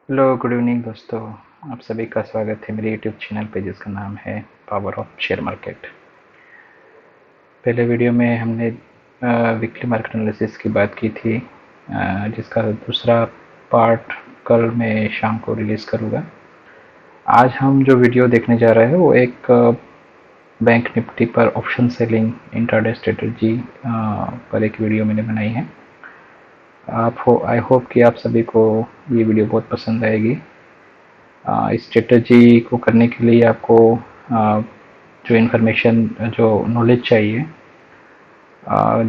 Hello good evening दोस्तों। आप सभी का स्वागत है मेरे यूट्यूब चैनल पे जिसका नाम है पावर ऑफ शेयर मार्केट। पहले वीडियो में हमने वीकली मार्केट एनालिसिस की बात की थी, जिसका दूसरा पार्ट कल मैं शाम को रिलीज़ करूँगा। आज हम जो वीडियो देखने जा रहे हैं वो एक बैंक निफ्टी पर ऑप्शन सेलिंग इंट्राडे स्ट्रेटजी पर एक वीडियो मैंने बनाई है। आई होप कि आप सभी को ये वीडियो बहुत पसंद आएगी। इस स्ट्रेटजी को करने के लिए आपको जो इन्फॉर्मेशन जो नॉलेज चाहिए,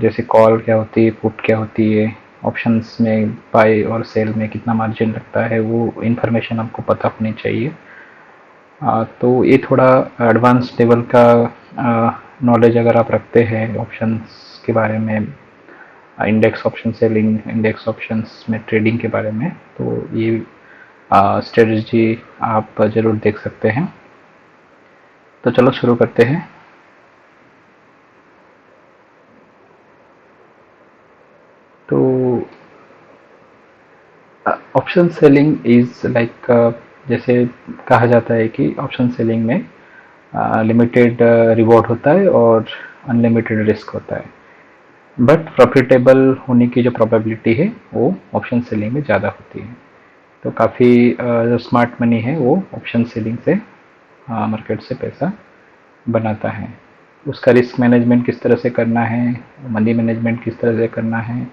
जैसे कॉल क्या होती है, पुट क्या होती है, ऑप्शंस में बाय और सेल में कितना मार्जिन लगता है, वो इन्फॉर्मेशन आपको पता होनी चाहिए। तो ये थोड़ा एडवांस लेवल का नॉलेज अगर आप रखते हैं ऑप्शंस के बारे में, index option selling, index options में ट्रेडिंग के बारे में, तो ये स्ट्रेटजी आप ज़रूर देख सकते हैं। तो चलो शुरू करते हैं। तो ऑप्शन सेलिंग इज लाइक, जैसे कहा जाता है कि ऑप्शन सेलिंग में लिमिटेड रिवॉर्ड होता है और अनलिमिटेड रिस्क होता है, बट प्रॉफिटेबल होने की जो प्रोबेबिलिटी है वो ऑप्शन सेलिंग में ज़्यादा होती है। तो काफ़ी जो स्मार्ट मनी है वो ऑप्शन सेलिंग से मार्केट से पैसा बनाता है। उसका रिस्क मैनेजमेंट किस तरह से करना है, मनी मैनेजमेंट किस तरह से करना है,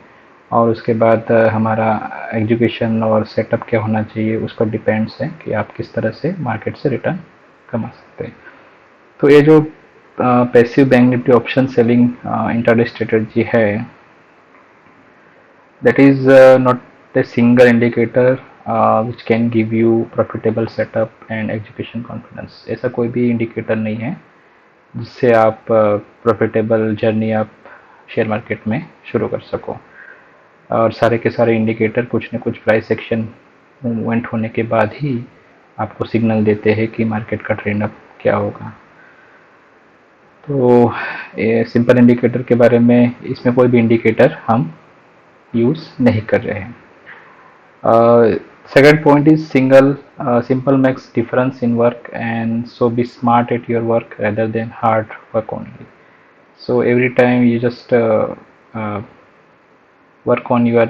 और उसके बाद हमारा एजुकेशन और सेटअप क्या होना चाहिए, उस पर डिपेंड्स है कि आप किस तरह से मार्केट से रिटर्न कमा सकते हैं। तो ये जो passive Bank Nifty option selling intraday strategy है, that is not a single indicator which can give you profitable setup and execution confidence। ऐसा कोई भी इंडिकेटर नहीं है जिससे आप प्रॉफिटेबल जर्नी आप शेयर मार्केट में शुरू कर सको। और सारे के सारे इंडिकेटर कुछ न कुछ प्राइस एक्शन मूवमेंट होने के बाद ही आपको सिग्नल देते हैं कि मार्केट का ट्रेंड अब क्या होगा। तो ये सिंपल इंडिकेटर के बारे में, इसमें कोई भी इंडिकेटर हम यूज़ नहीं कर रहे हैं। Second point is simple makes difference in work, and so be smart at your work rather than hard work only. So every time you just uh, work on your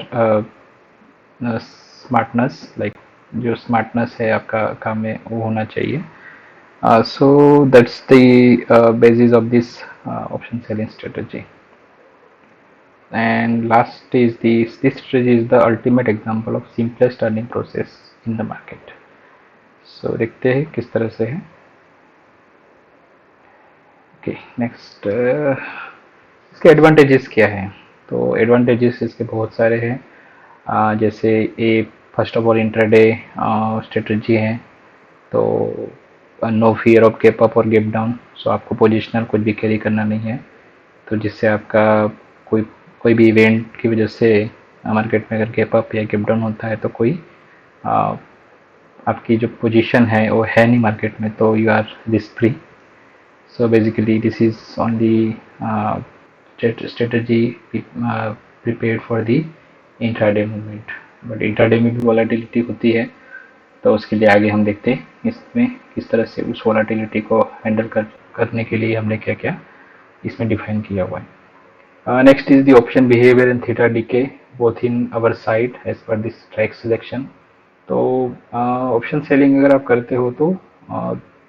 smartness, like जो smartness है आपका काम में वो होना चाहिए। So that's the basis of this option selling strategy. And last is this strategy is the ultimate example of simplest earning process in the market. So देखते हैं किस तरह से है। ओके, नेक्स्ट इसके एडवांटेजेस क्या हैं। तो एडवांटेजेस इसके बहुत सारे हैं। जैसे ये first of all intraday strategy है, तो no fear of gap up और गैप डाउन। सो आपको पोजिशनल कुछ भी कैरी करना नहीं है, तो जिससे आपका कोई कोई भी इवेंट की वजह से मार्केट में अगर गैप अप या गैप डाउन होता है तो कोई आ, आपकी जो पोजीशन है वो है नहीं मार्केट में, तो you are risk free. So basically this is only strategy prepared for the intraday movement, but intraday में भी वॉलेटिलिटी होती है, तो उसके लिए आगे हम देखते हैं इसमें किस तरह से उस वॉलेटिलिटी को हैंडल करने के लिए हमने क्या क्या इसमें डिफाइन किया हुआ है। Next is the option behaviour in theta decay both in our side as per this strike selection. तो ऑप्शन सेलिंग अगर आप करते हो तो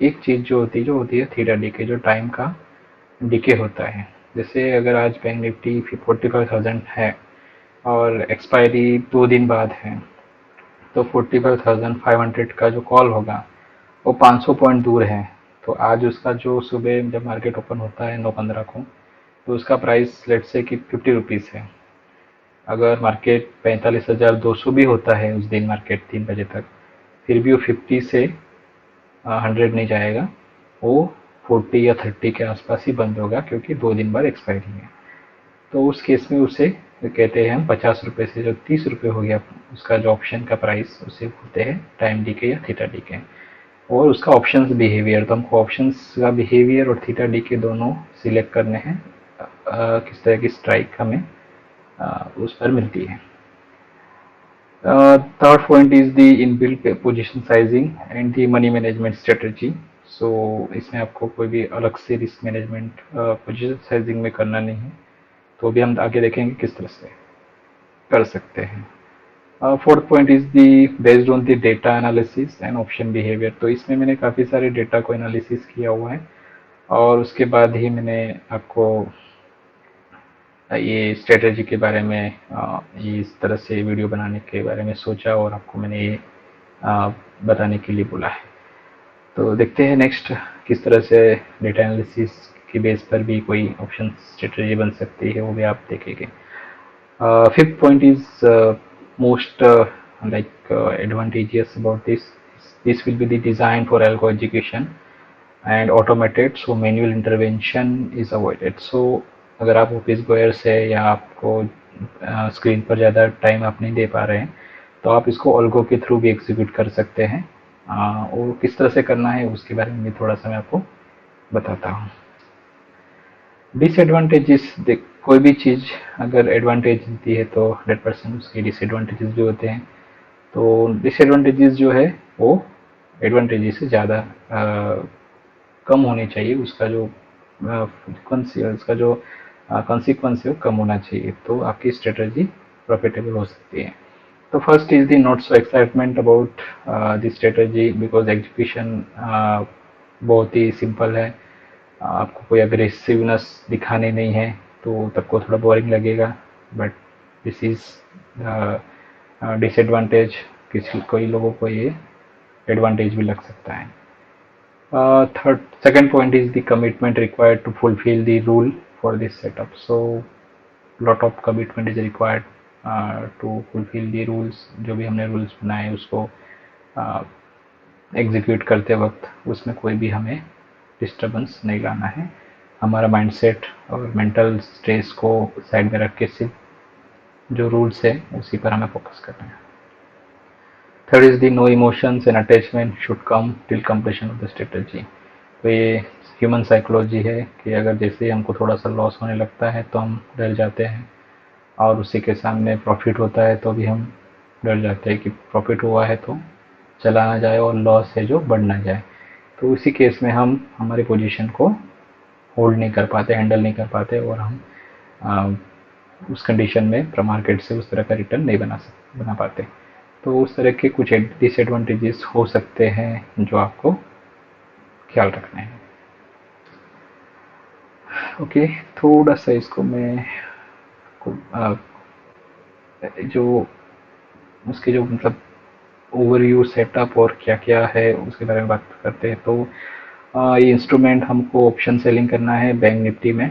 एक चीज़ जो होती है थीटा डीके, जो टाइम का डीके होता है। जैसे अगर आज बैंक निफ्टी 45,000 है और एक्सपायरी 2 दिन बाद है, तो 45,500 का जो कॉल होगा वो 500 पॉइंट दूर है। तो आज उसका जो सुबह जब मार्केट ओपन होता है 9:15 को, तो उसका प्राइस लेट से कि 50 रुपीज़ है। अगर मार्केट 45,200 भी होता है उस दिन मार्केट 3 बजे तक, फिर भी वो 50 से 100 नहीं जाएगा, वो 40 या 30 के आसपास ही बंद होगा, क्योंकि 2 दिन बाद एक्सपायरी है। तो उस केस में उसे कहते हैं हम 50 रुपये से जो 30 रुपये हो गया उसका जो ऑप्शन का प्राइस, उसे बोलते हैं टाइम डीके या थीटा डीके। और उसका ऑप्शंस बिहेवियर, तो हमको ऑप्शंस का बिहेवियर और थीटा डीके दोनों सिलेक्ट करने हैं, किस तरह की स्ट्राइक हमें उस पर मिलती है। Third point is the inbuilt position sizing and the money management strategy. So इसमें आपको कोई भी अलग से रिस्क मैनेजमेंट पोजीशन साइजिंग में करना नहीं है, तो भी हम आगे देखेंगे किस तरह से कर सकते हैं. Fourth point is the based on the data analysis and option behaviour. तो इसमें मैंने काफ़ी सारे डेटा को एनालिसिस किया हुआ है और उसके बाद ही मैंने आपको ये स्ट्रेटजी के बारे में ये इस तरह से वीडियो बनाने के बारे में सोचा और आपको मैंने ये बताने के लिए बोला है. तो देखते हैं नेक्स्ट किस तरह से डेटा एनालिसिस की बेस पर भी कोई ऑप्शन स्ट्रेटजी बन सकती है, वो भी आप देखेंगे. Fifth point is most advantageous about this. This will be the design for algo execution and automated, so manual intervention is avoided. So अगर आप ऑफिस गोयर्स है या आपको स्क्रीन पर ज़्यादा टाइम आप नहीं दे पा रहे हैं, तो आप इसको ऑल्गो के थ्रू भी एग्जीक्यूट कर सकते हैं. और किस तरह से करना है उसके बारे में भी थोड़ा सा मैं आपको बताता हूँ. डिसएडवांटेजेस, कोई भी चीज़ अगर एडवांटेज देती है तो 100% उसके डिसएडवांटेजेस भी होते हैं. तो डिसएडवांटेजेस जो है वो एडवांटेजेस से ज़्यादा कम होनी चाहिए. उसका जो उसका जो कॉन्सिक्वेंस है वो कम होना चाहिए, तो आपकी स्ट्रेटजी प्रॉफिटेबल हो सकती है. तो first is the not so excitement about the strategy because execution बहुत ही सिंपल है. आपको कोई अग्रेसिवनेस दिखाने नहीं है तो तब थोड़ा बोरिंग लगेगा, बट दिस इज डिसएडवांटेज. कई लोगों को ये एडवांटेज भी लग सकता है. Second point is the commitment required to fulfill the rule for this setup. So lot of commitment is required to fulfill the rules. जो भी हमने rules बनाए उसको एग्जीक्यूट करते वक्त उसमें कोई भी हमें डिस्टर्बेंस नहीं लाना है. हमारा माइंडसेट और मेंटल स्ट्रेस को साइड में रख के सिर्फ जो रूल्स है उसी पर हमें फोकस करना है. Third is the no emotions and attachment should come till completion of the strategy. तो ये ह्यूमन साइकोलॉजी है कि अगर जैसे हमको थोड़ा सा लॉस होने लगता है तो हम डर जाते हैं, और उसी के सामने प्रॉफिट होता है तो भी हम डर जाते हैं कि प्रॉफिट हुआ है तो चला ना जाए और लॉस है जो बढ़ ना जाए. तो उसी केस में हम हमारी पोजीशन को होल्ड नहीं कर पाते, हैंडल नहीं कर पाते, और हम उस कंडीशन में मार्केट से उस तरह का रिटर्न नहीं बना पाते. तो उस तरह के कुछ डिसएडवांटेजेस हो सकते हैं जो आपको ख्याल रखना है. ओके, थोड़ा सा इसको मैं जो उसके जो मतलब ओवरव्यू सेटअप और क्या क्या है उसके बारे में बात करते हैं. तो ये इंस्ट्रूमेंट हमको ऑप्शन सेलिंग करना है बैंक निफ्टी में.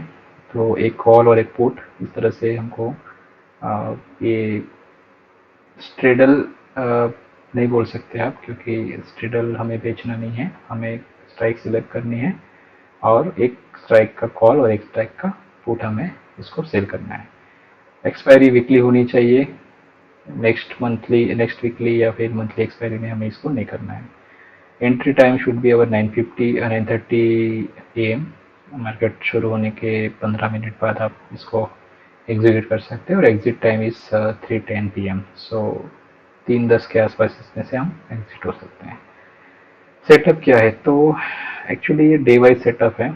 तो एक कॉल और एक पुट, इस तरह से हमको ये स्ट्रेडल नहीं बोल सकते आप, क्योंकि स्ट्रेडल हमें बेचना नहीं है, हमें स्ट्राइक सिलेक्ट करनी है और एक स्ट्राइक का कॉल और एक स्ट्राइक का पुट हमें इसको सेल करना है. एक्सपायरी वीकली होनी चाहिए, नेक्स्ट वीकली या फिर मंथली एक्सपायरी में हमें इसको नहीं करना है. Entry time should be our 9:30 AM. Market शुरू होने के 15 मिनट बाद आप इसको एग्जीक्यूट कर सकते हैं और एग्जिट टाइम इज 3:10 PM. सो 3:10 के आसपास इसमें से हम एग्जिट हो सकते हैं. सेटअप क्या है, तो एक्चुअली ये डे वाइज सेटअप है.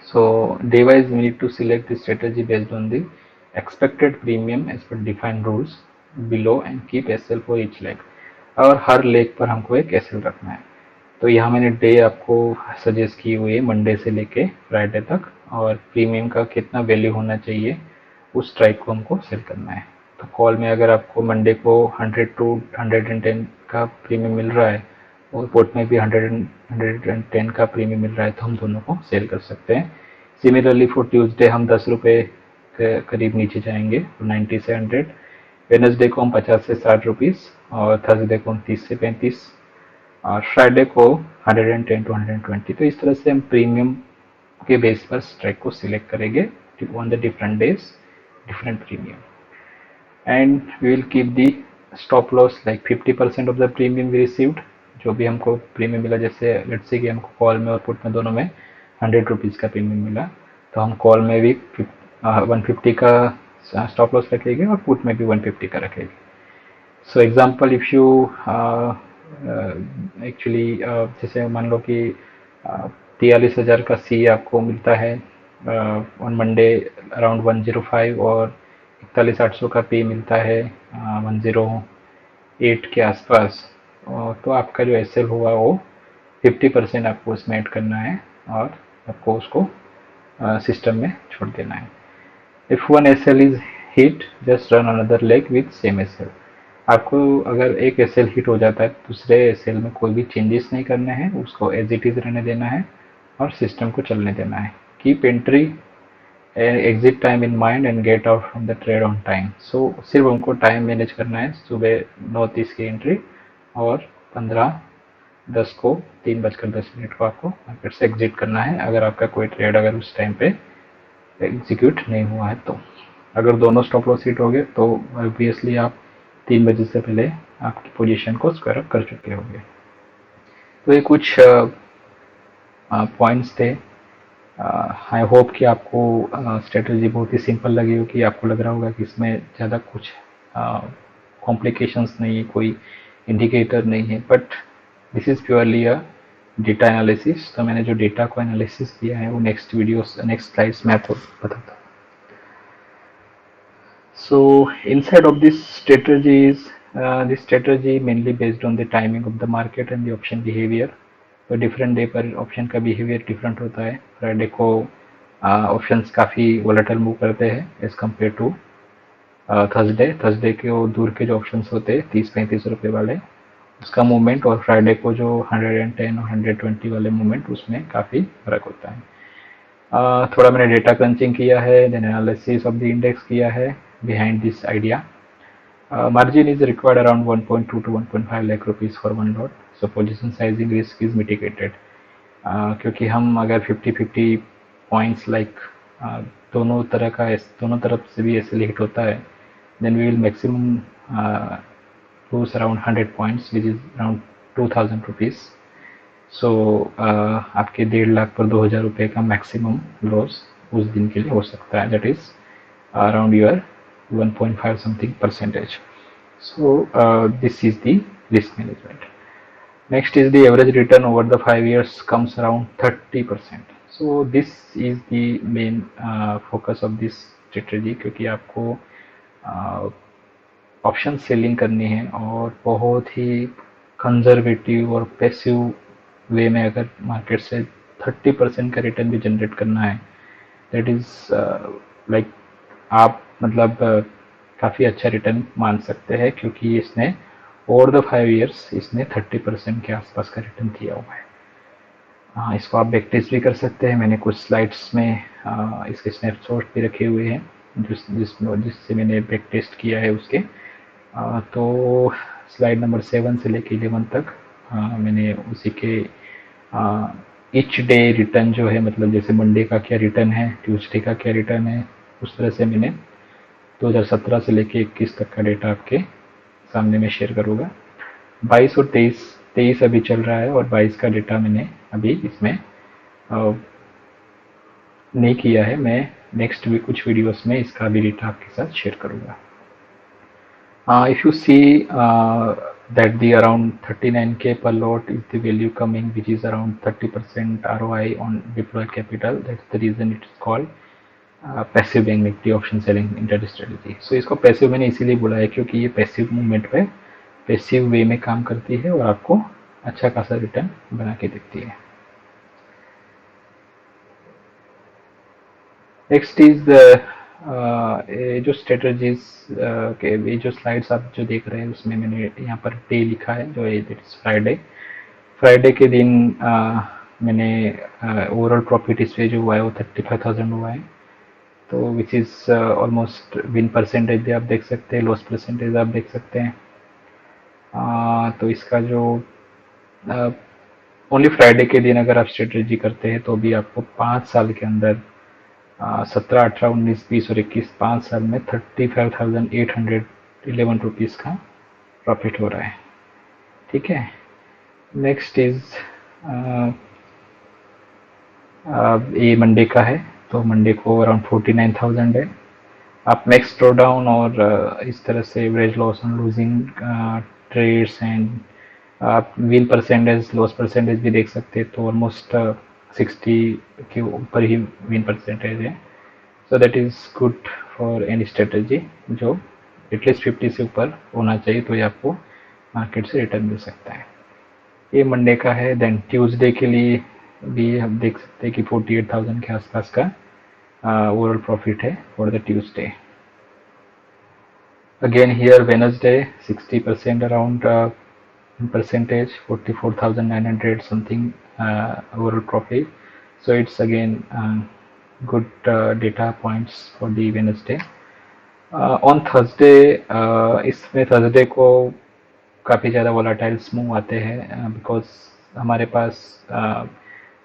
So day wise we need to select the strategy based on the expected premium as per defined rules below and keep SL for each leg. और हर लेग पर हमको एक SL रखना है. तो यहाँ मैंने डे आपको सजेस्ट की हुई है मंडे से लेके फ्राइडे तक, और प्रीमियम का कितना वैल्यू होना चाहिए उस स्ट्राइक को हमको सेल करना है. तो कॉल में अगर आपको मंडे को 100 to 110 का प्रीमियम मिल रहा है और पुट में भी 110 का प्रीमियम मिल रहा है, तो हम दोनों को सेल कर सकते हैं. सिमिलरली फॉर ट्यूसडे हम 10 रुपये के करीब नीचे जाएंगे, 90 से 100. वेडनेसडे को हम 50 से 60 रुपीज़, और थर्सडे को हम 30 से 35, और फ्राइडे को 110 to 120. तो इस तरह से हम प्रीमियम के बेस पर स्ट्राइक को सिलेक्ट करेंगे on the different days, different premium. And we will keep the stop loss like 50% of the premium we received. जो भी हमको प्रीमियम मिला, जैसे लेट्स से कि हमको कॉल में और पुट में दोनों में 100 रुपीज़ का प्रीमियम मिला, तो हम कॉल में भी 150 का स्टॉप लॉस रखेंगे और पुट में भी 150 का रखेंगे. So example if you actually जैसे मान लो कि 43,000 का सी आपको मिलता है ऑन मंडे अराउंड 105, और 41,800 का पी मिलता है 108 के आसपास। तो आपका जो एस एल हुआ वो 50% आपको उसमें ऐड करना है, और आपको उसको सिस्टम में छोड़ देना है। If one S L is hit, just run another leg with same S L. आपको अगर एक एस एल हिट हो जाता है, दूसरे एस एल में कोई भी चेंजेस नहीं करने हैं, उसको एज इट इज रहने देना है और सिस्टम को चलने देना है। Keep entry exit time in mind and get out from the trade on time. So सिर्फ हमको टाइम मैनेज करना है, सुबह 9:30 की एंट्री और 15:10 को 3:10 को आपको मार्केट से एग्जिट करना है, अगर आपका कोई ट्रेड अगर उस टाइम पे एग्जीक्यूट नहीं हुआ है तो। अगर दोनों स्टॉप लॉस हिट हो गए तो ऑब्वियसली आप 3 बजे से पहले आपकी पोजीशन को स्क्वायर अप कर चुके होंगे। तो ये कुछ पॉइंट्स थे। आई होप कि आपको स्ट्रेटजी बहुत ही सिंपल लगी होगी, आपको लग रहा होगा कि इसमें ज़्यादा कुछ कॉम्प्लिकेशंस नहीं है, कोई इंडिकेटर नहीं है, but this is purely a data analysis. तो मैंने जो डेटा को एनालिसिस किया है वो नेक्स्ट स्लाइड्स में आपको बताता हूँ। So inside of this strategy mainly based on the timing of the market and the option behavior। तो डिफरेंट डे पर ऑप्शन का बिहेवियर डिफरेंट होता है। फ्राइडे को ऑप्शंस काफ़ी वोलेटाइल मूव करते हैं एज कम्पेयर टू थर्सडे के वो दूर के जो ऑप्शंस होते हैं 30-35 रुपये वाले, उसका मूवमेंट, और फ्राइडे को जो 110 और 120 वाले मूवमेंट, उसमें काफ़ी फर्क होता है। थोड़ा मैंने डेटा क्रंचिंग किया है, then analysis of the index किया है behind this idea। Margin is required around 1.2 to 1.5 lakh rupees for one lot, so position sizing risk is mitigated। क्योंकि हम अगर 50-50 पॉइंट्स लाइक दोनों तरफ से भी ऐसे हिट होता है, then we will maximum lose around 100 points which is around 2,000 rupees। सो आपके 1.5 लाख पर 2,000 रुपये का मैक्सिमम लॉस उस दिन के लिए हो सकता है, that is around your 1.5 something percentage। So this is the risk management। Next is the average return over the 5 years comes around 30%। So this is the main focus of this strategy, क्योंकि आपको option selling करनी है और बहुत ही conservative और passive way में अगर market से 30% का रिटर्न भी जनरेट करना है, दैट इज लाइक आप मतलब काफ़ी अच्छा रिटर्न मान सकते हैं, क्योंकि इसने ओवर द 5 years इसने 30% के आसपास का रिटर्न दिया हुआ है। इसको आप बैक टेस्ट भी कर सकते हैं, मैंने कुछ स्लाइड्स में इसके स्नैपशॉट भी रखे हुए हैं जिससे मैंने बैक टेस्ट किया है उसके। तो स्लाइड नंबर 7 से लेके 11 तक मैंने उसी के ईच डे रिटर्न जो है, मतलब जैसे मंडे का क्या रिटर्न है, ट्यूसडे का क्या रिटर्न है, उस तरह से मैंने 2017 से लेके 21 तक का डेटा आपके सामने में शेयर करूँगा। 22 और 23 अभी चल रहा है, और 22 का डेटा मैंने अभी इसमें नहीं किया है। मैं नेक्स्ट भी कुछ वीडियोस में इसका भी डेटा आपके साथ शेयर करूँगा। If you see that the around 39K per lot is the value coming, which is around 30% ROI on deployed capital, that's the reason it is called passive Bank Nifty option selling intraday strategy. So इसको passive मैंने इसीलिए बोला है क्योंकि ये passive movement पे passive way में काम करती है और आपको अच्छा खासा रिटर्न बना के देती है। नेक्स्ट इज जो स्ट्रेटजीज के ये जो स्लाइड्स आप जो देख रहे हैं उसमें मैंने यहाँ पर डे लिखा है जो इट इज फ्राइडे के दिन मैंने ओवरऑल प्रॉफिट इस पे जो हुआ है वो 35,000 हुआ है, तो which is almost win percentage आप देख सकते हैं, लॉस परसेंटेज आप देख सकते हैं। तो इसका जो ओनली फ्राइडे के दिन अगर आप स्ट्रेटजी करते हैं तो भी आपको 5 साल के अंदर 17, 18, 19, 20 और 21 5 साल में 35,811 रुपीज़ का प्रॉफिट हो रहा है। ठीक है, नेक्स्ट इज ये मंडे का है, तो मंडे को अराउंड 49,000 है। आप मैक्स ड्रॉ डाउन और इस तरह से average loss on losing trades and आप विन परसेंटेज लॉस परसेंटेज भी देख सकते हैं, तो ऑलमोस्ट 60 के ऊपर ही विन परसेंटेज है। So that is good for any strategy जो एटलीस्ट 50 से ऊपर होना चाहिए, तो ये आपको मार्केट से रिटर्न मिल सकता है। ये मंडे का है। देन ट्यूसडे के लिए भी हम देख सकते हैं कि 48,000 के आसपास का ओवरऑल प्रॉफिट है for the Tuesday. Again here Wednesday 60% around percentage, 44,900 something overall profit. So it's again good data points for the Wednesday. On Thursday इसमें Thursday को काफ़ी ज़्यादा वोलाटाइल्स मूव आते हैं बिकॉज हमारे पास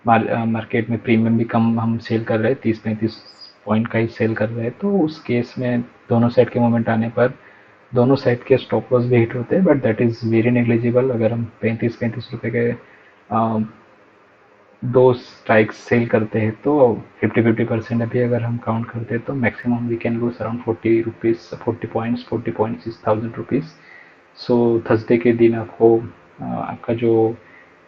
मार्केट में प्रीमियम भी कम हम सेल कर रहे हैं, 30-35 पॉइंट का ही सेल कर रहे हैं, तो उस केस में दोनों साइड के मोमेंट आने पर दोनों साइड के स्टॉप लॉस भी हिट होते हैं, but that is very negligible. अगर हम 35-35 रुपये के दो स्ट्राइक्स सेल करते हैं तो 50-50% अभी अगर हम काउंट करते हैं तो maximum we can lose around 40 rupees, 40 points is 1000 rupees. So Thursday के दिन आपको आपका जो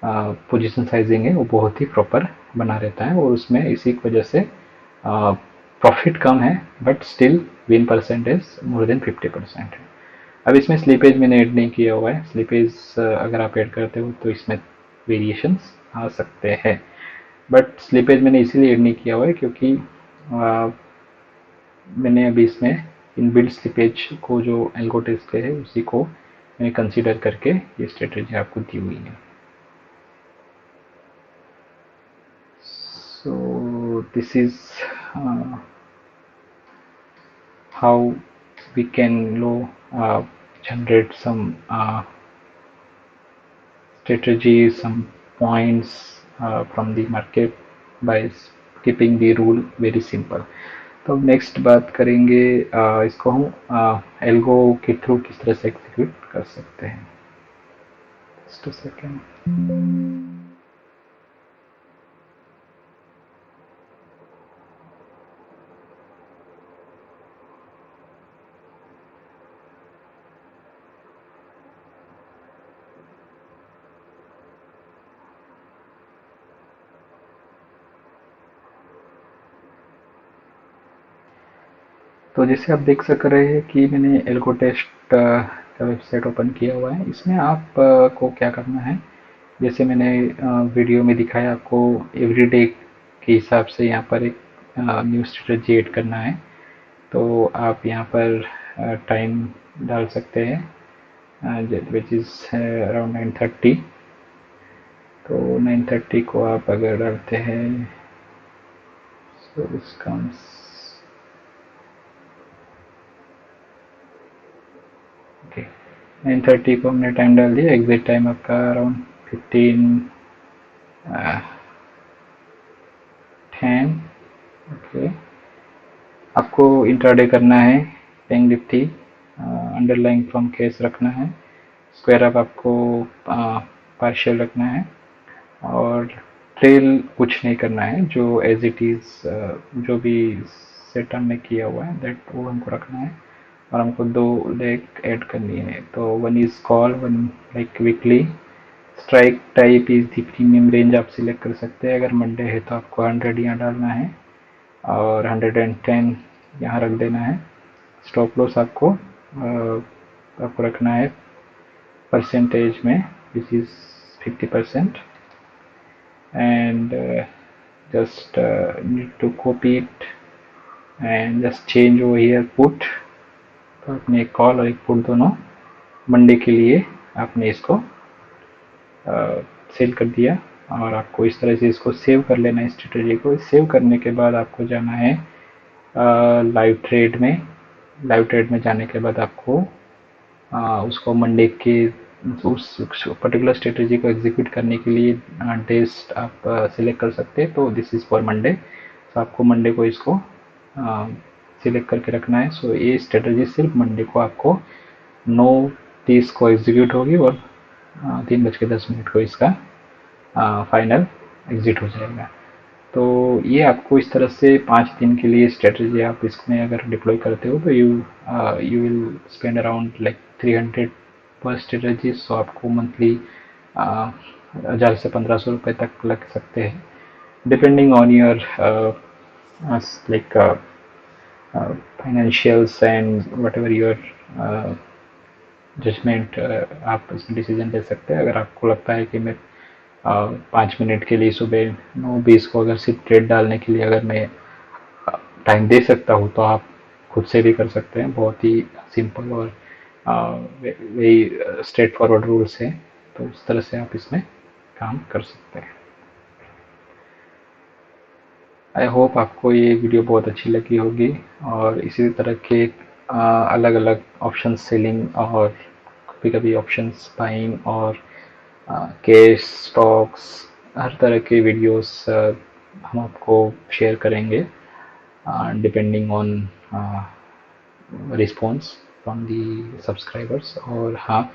पोजीशन साइजिंग है वो बहुत ही प्रॉपर बना रहता है, और उसमें इसी वजह से प्रॉफिट कम है but still win percentage more than 50% है। अब इसमें स्लीपेज मैंने ऐड नहीं किया हुआ है। स्लीपेज अगर आप ऐड करते हो तो इसमें वेरिएशंस आ सकते हैं, बट स्लीपेज मैंने इसीलिए ऐड नहीं किया हुआ है क्योंकि मैंने अभी इसमें इनबिल्ट स्लीपेज को जो एल्गो टेस्ट है उसी को मैंने कंसीडर करके ये स्ट्रेटेजी आपको दी हुई है। So this is how we can generate some strategies, some points from the market by keeping the rule very simple। तो अब नेक्स्ट बात करेंगे इसको हम एल्गो के थ्रू किस तरह से एग्जीक्यूट कर सकते हैं। Just a second. तो जैसे आप देख सक रहे हैं कि मैंने एल्गो टेस्ट का वेबसाइट ओपन किया हुआ है। इसमें आप को क्या करना है, जैसे मैंने वीडियो में दिखाया आपको एवरीडे के हिसाब से यहाँ पर एक न्यू स्ट्रेटजी ऐड करना है। तो आप यहाँ पर टाइम डाल सकते हैं विच इज़ अराउंड 9:30। तो 9:30 को आप अगर डालते हैं सो दिस कम्स ओके। 9:30 को हमने टाइम डाल दिया। एग्जिट टाइम आपका अराउंड 10 ओके। आपको इंट्राडे करना है, bank Nifty underlying from case रखना है, स्क्वायर अप आपको पार्शियल रखना है, और ट्रेल कुछ नहीं करना है, जो एज इट इज़ जो भी सेट हमने किया हुआ है दैट वो हमको रखना है। और हमको दो लेग ऐड करनी है, तो one is call, one like weekly. Strike type is the premium range आप सिलेक्ट कर सकते हैं। अगर मंडे है तो आपको 100 यहाँ डालना है और 110 यहाँ रख देना है। स्टॉप लॉस आपको रखना है परसेंटेज में which is 50%, and just need to copy it and just change over here put। तो आपने एक कॉल और एक पुट दोनों मंडे के लिए आपने इसको सेल कर दिया, और आपको इस तरह से इसको सेव कर लेना है स्ट्रेटजी को। सेव करने के बाद आपको जाना है लाइव ट्रेड में। लाइव ट्रेड में जाने के बाद आपको उसको मंडे के उस पर्टिकुलर स्ट्रेटजी को एग्जीक्यूट करने के लिए डेज आप सिलेक्ट कर सकते हैं। तो दिस इज़ फॉर मंडे, तो आपको मंडे को इसको सिलेक्ट करके रखना है। सो ये स्ट्रेटजी सिर्फ मंडे को आपको 9:30 को एग्जीक्यूट होगी, और 3:10 को इसका फाइनल एग्जिट हो जाएगा। तो ये आपको इस तरह से 5 दिन के लिए स्ट्रेटजी आप इसमें अगर डिप्लॉय करते हो तो you will spend around like 300 पर स्ट्रेटजी। सो आपको मंथली 1000 से 1500 रुपये तक लग सकते हैं, depending on your like financials and whatever your judgement. आप इसमें डिसीजन ले सकते हैं। अगर आपको लगता है कि मैं 5 मिनट के लिए सुबह 9:20 को अगर सिर्फ ट्रेड डालने के लिए अगर मैं टाइम दे सकता हूँ तो आप खुद से भी कर सकते हैं। बहुत ही सिंपल और वही स्ट्रेट फॉरवर्ड रूल्स हैं, तो उस तरह से आप इसमें काम कर सकते हैं। आई होप आपको ये वीडियो बहुत अच्छी लगी होगी, और इसी तरह के अलग अलग ऑप्शन सेलिंग और कभी कभी ऑप्शंस बाइंग और कैश स्टॉक्स, हर तरह के वीडियोस हम आपको शेयर करेंगे depending on response from the subscribers. और हाँ,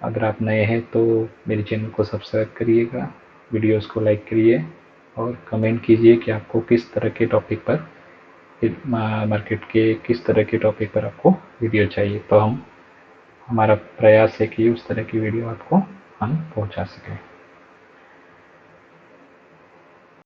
अगर आप नए हैं तो मेरे चैनल को सब्सक्राइब करिएगा, वीडियोस को लाइक करिए और कमेंट कीजिए कि आपको किस तरह के टॉपिक पर, मार्केट के किस तरह के टॉपिक पर आपको वीडियो चाहिए, तो हमारा प्रयास है कि उस तरह की वीडियो आपको हम पहुंचा सकें।